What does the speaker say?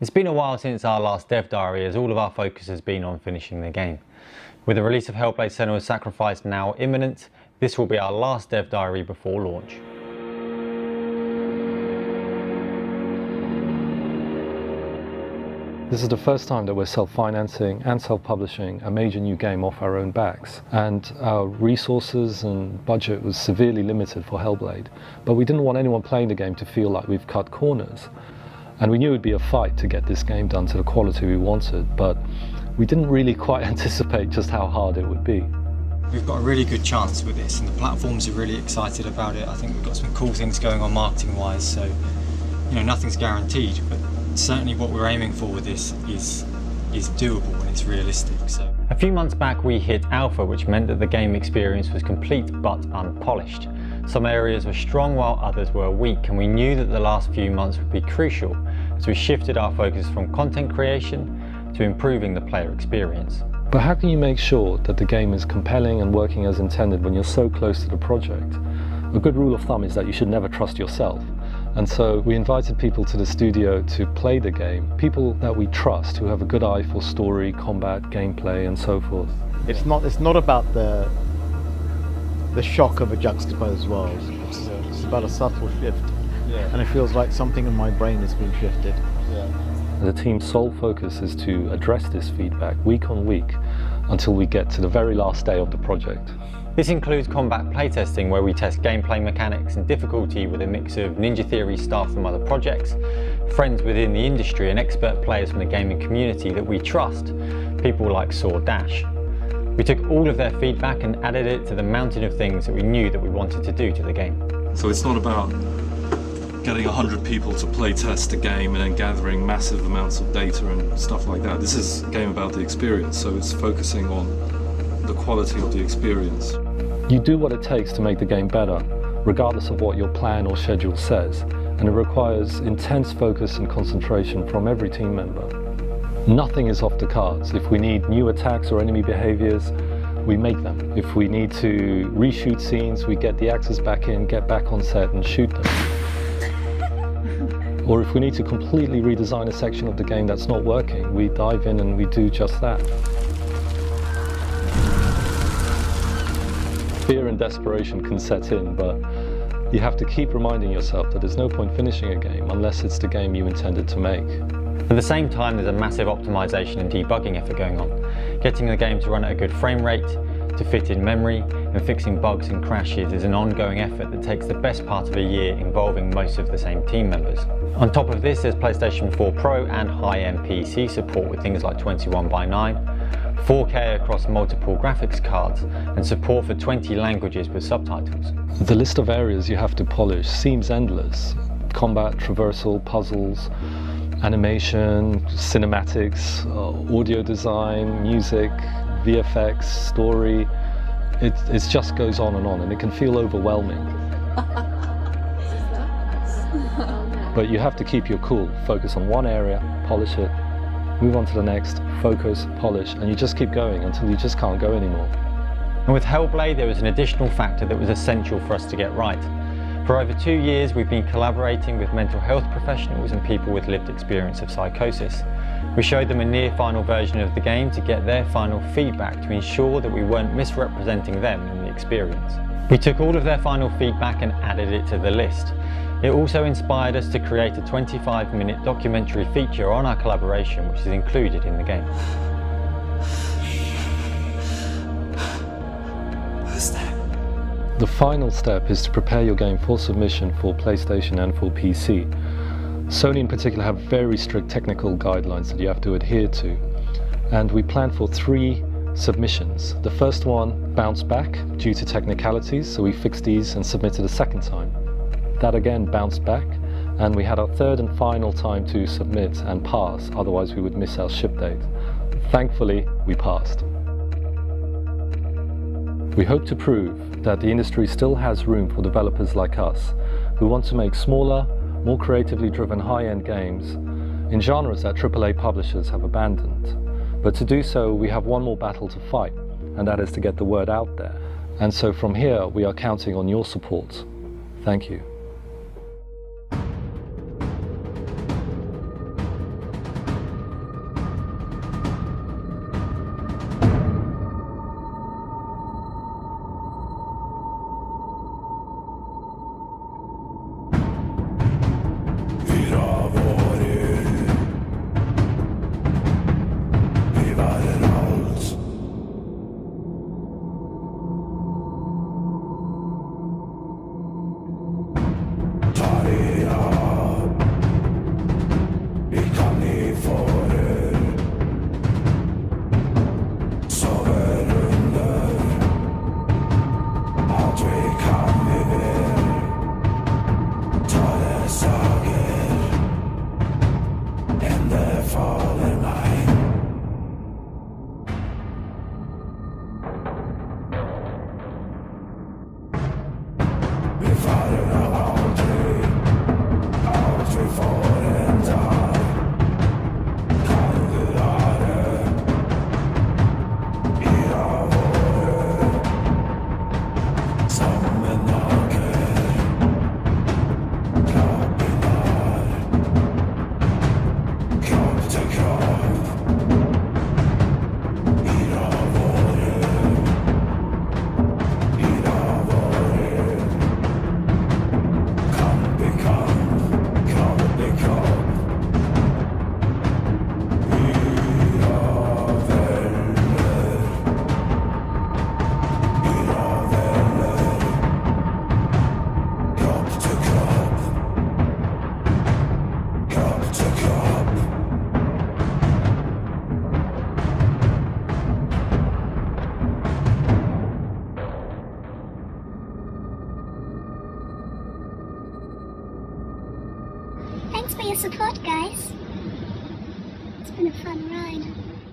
It's been a while since our last dev diary, as all of our focus has been on finishing the game. With the release of Hellblade: Senua's Sacrifice now imminent, this will be our last dev diary before launch. This is the first time that we're self-financing and self-publishing a major new game off our own backs, and our resources and budget was severely limited for Hellblade, but we didn't want anyone playing the game to feel like we've cut corners. And we knew it would be a fight to get this game done to the quality we wanted, but we didn't really quite anticipate just how hard it would be. We've got a really good chance with this, and the platforms are really excited about it. I think we've got some cool things going on marketing-wise, so nothing's guaranteed, but certainly what we're aiming for with this is doable and it's realistic. So a few months back we hit alpha, which meant that the game experience was complete but unpolished. Some areas were strong while others were weak, and we knew that the last few months would be crucial as we shifted our focus from content creation to improving the player experience. But how can you make sure that the game is compelling and working as intended when you're so close to the project? A good rule of thumb is that you should never trust yourself. And so we invited people to the studio to play the game, people that we trust, who have a good eye for story, combat, gameplay and so forth. It's not about the shock of a juxtaposed world. It's about a subtle shift. Yeah. And it feels like something in my brain has been shifted. Yeah. The team's sole focus is to address this feedback week on week until we get to the very last day of the project. This includes combat playtesting, where we test gameplay mechanics and difficulty with a mix of Ninja Theory staff from other projects, friends within the industry and expert players from the gaming community that we trust, people like Saw Dash. We took all of their feedback and added it to the mountain of things that we knew that we wanted to do to the game. So it's not about getting 100 people to play test a game and then gathering massive amounts of data and stuff like that. This is a game about the experience, so it's focusing on the quality of the experience. You do what it takes to make the game better, regardless of what your plan or schedule says, and it requires intense focus and concentration from every team member. Nothing is off the cards. If we need new attacks or enemy behaviors, we make them. If we need to reshoot scenes, we get the actors back in, get back on set and shoot them. Or if we need to completely redesign a section of the game that's not working, we dive in and we do just that. Fear and desperation can set in, but you have to keep reminding yourself that there's no point finishing a game unless it's the game you intended to make. At the same time, there's a massive optimization and debugging effort going on. Getting the game to run at a good frame rate, to fit in memory, and fixing bugs and crashes is an ongoing effort that takes the best part of a year, involving most of the same team members. On top of this, there's PlayStation 4 Pro and high-end PC support with things like 21:9, 4K across multiple graphics cards, and support for 20 languages with subtitles. The list of areas you have to polish seems endless. Combat, traversal, puzzles, animation, cinematics, audio design, music, VFX, story. It just goes on, and it can feel overwhelming. But you have to keep your cool, focus on one area, polish it, move on to the next, focus, polish, and you just keep going until you just can't go anymore. And with Hellblade, there was an additional factor that was essential for us to get right. For over 2 years, we've been collaborating with mental health professionals and people with lived experience of psychosis. We showed them a near final version of the game to get their final feedback to ensure that we weren't misrepresenting them in the experience. We took all of their final feedback and added it to the list. It also inspired us to create a 25-minute documentary feature on our collaboration, which is included in the game. Who's that? The final step is to prepare your game for submission for PlayStation and for PC. Sony in particular have very strict technical guidelines that you have to adhere to, and we planned for 3 submissions. The first one bounced back due to technicalities, so we fixed these and submitted a second time. That again bounced back, and we had our third and final time to submit and pass, otherwise we would miss our ship date. Thankfully, we passed. We hope to prove that the industry still has room for developers like us, who want to make smaller, more creatively driven high-end games in genres that AAA publishers have abandoned. But to do so, we have one more battle to fight, and that is to get the word out there. And so from here, we are counting on your support. Thank you. It's been a fun ride.